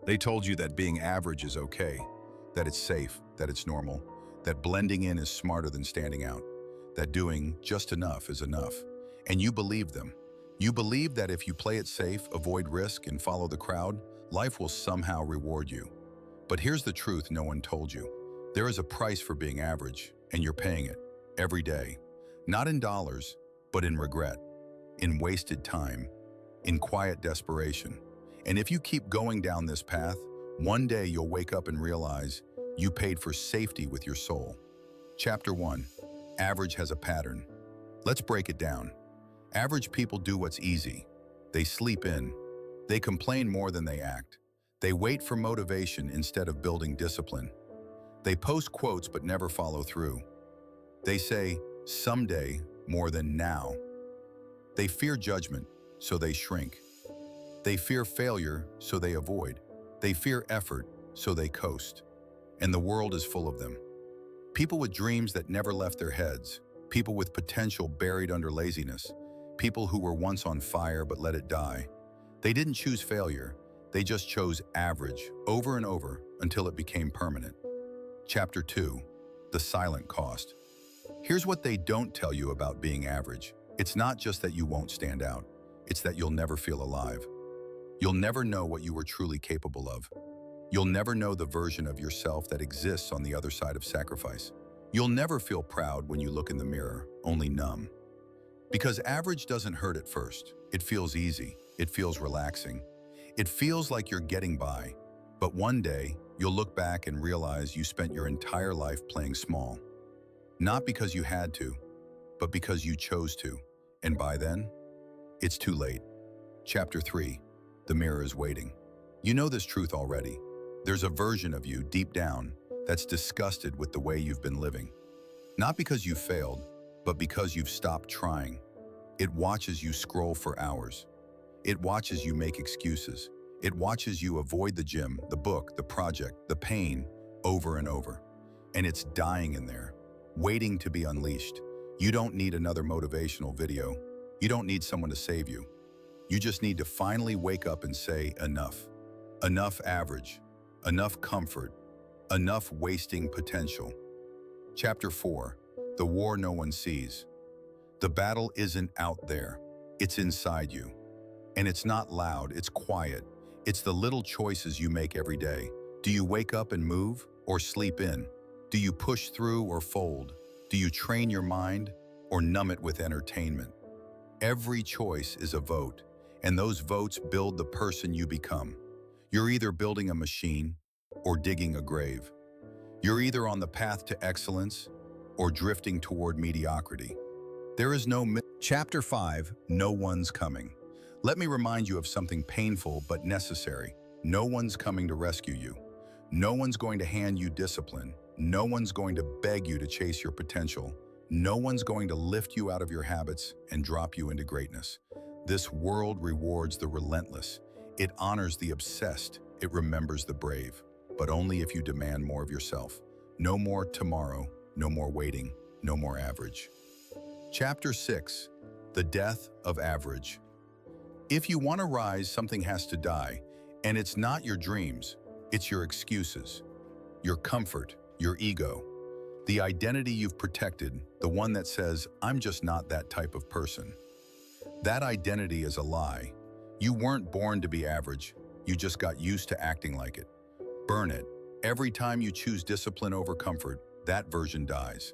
They told you that being average is okay, that it's safe, that it's normal, that blending in is smarter than standing out, that doing just enough is enough. And you believed them. You believed that if you play it safe, avoid risk, and follow the crowd, life will somehow reward you. But here's the truth no one told you. There is a price for being average, and you're paying it every day. Not in dollars, but in regret, in wasted time, in quiet desperation. And if you keep going down this path, one day you'll wake up and realize you paid for safety with your soul. Chapter 1. Average has a pattern. Let's break it down. Average people do what's easy. They sleep in. They complain more than they act. They wait for motivation instead of building discipline. They post quotes but never follow through. They say, someday, more than now. They fear judgment, so they shrink. They fear failure, so they avoid. They fear effort, so they coast. And the world is full of them. People with dreams that never left their heads. People with potential buried under laziness. People who were once on fire but let it die. They didn't choose failure. They just chose average over and over until it became permanent. Chapter 2. The silent cost. Here's what they don't tell you about being average. It's not just that you won't stand out. It's that you'll never feel alive. You'll never know what you were truly capable of. You'll never know the version of yourself that exists on the other side of sacrifice. You'll never feel proud when you look in the mirror, only numb. Because average doesn't hurt at first. It feels easy. It feels relaxing. It feels like you're getting by. But one day, you'll look back and realize you spent your entire life playing small. Not because you had to, but because you chose to. And by then, it's too late. Chapter 3. The mirror is waiting. You know this truth already. There's a version of you deep down that's disgusted with the way you've been living. Not because you failed, but because you've stopped trying. It watches you scroll for hours. It watches you make excuses. It watches you avoid the gym, the book, the project, the pain, over and over. And it's dying in there, waiting to be unleashed. You don't need another motivational video. You don't need someone to save you. You just need to finally wake up and say enough. Enough average. Enough comfort. Enough wasting potential. Chapter 4. The war no one sees. The battle isn't out there. It's inside you. And it's not loud, it's quiet. It's the little choices you make every day. Do you wake up and move or sleep in? Do you push through or fold? Do you train your mind or numb it with entertainment? Every choice is a vote, and those votes build the person you become. You're either building a machine or digging a grave. You're either on the path to excellence or drifting toward mediocrity. There is no Chapter 5. No one's coming. Let me remind you of something painful but necessary. No one's coming to rescue you. No one's going to hand you discipline. No one's going to beg you to chase your potential. No one's going to lift you out of your habits and drop you into greatness. This world rewards the relentless. It honors the obsessed. It remembers the brave. But only if you demand more of yourself. No more tomorrow. No more waiting. No more average. Chapter 6. The death of average. If you want to rise, something has to die. And it's not your dreams. It's your excuses. Your comfort. Your ego. The identity you've protected. The one that says, I'm just not that type of person. That identity is a lie. You weren't born to be average. You just got used to acting like it. Burn it. Every time you choose discipline over comfort, that version dies.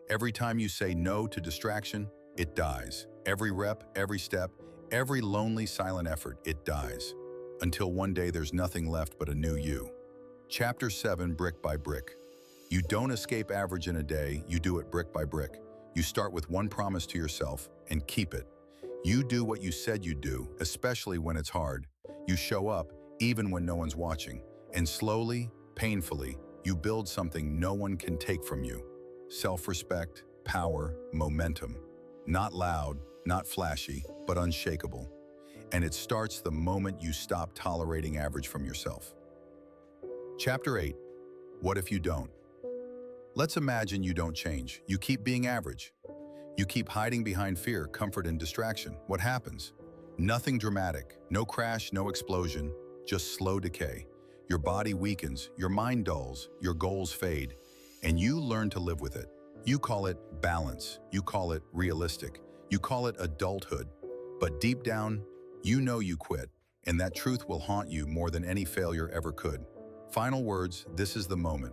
Every time you say no to distraction, it dies. Every rep, every step, every lonely, silent effort, it dies. Until one day there's nothing left but a new you. Chapter 7. Brick by brick. You don't escape average in a day, you do it brick by brick. You start with one promise to yourself and keep it. You do what you said you'd do, especially when it's hard. You show up, even when no one's watching. And slowly, painfully, you build something no one can take from you. Self-respect, power, momentum. Not loud, not flashy, but unshakable. And it starts the moment you stop tolerating average from yourself. Chapter 8. What if you don't? Let's imagine you don't change. You keep being average. You keep hiding behind fear, comfort, and distraction. What happens? Nothing dramatic. No crash, no explosion. Just slow decay. Your body weakens, your mind dulls, your goals fade, and you learn to live with it. You call it balance, you call it realistic, you call it adulthood. But deep down, you know you quit, and that truth will haunt you more than any failure ever could. Final words, this is the moment.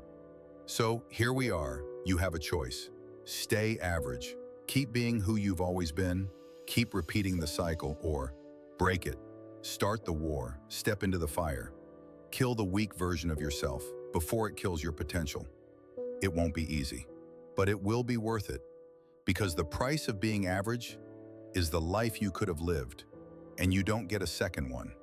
So here we are, you have a choice. Stay average, keep being who you've always been, keep repeating the cycle, or break it. Start the war, step into the fire. Kill the weak version of yourself before it kills your potential. It won't be easy, but it will be worth it, because the price of being average is the life you could have lived, and you don't get a second one.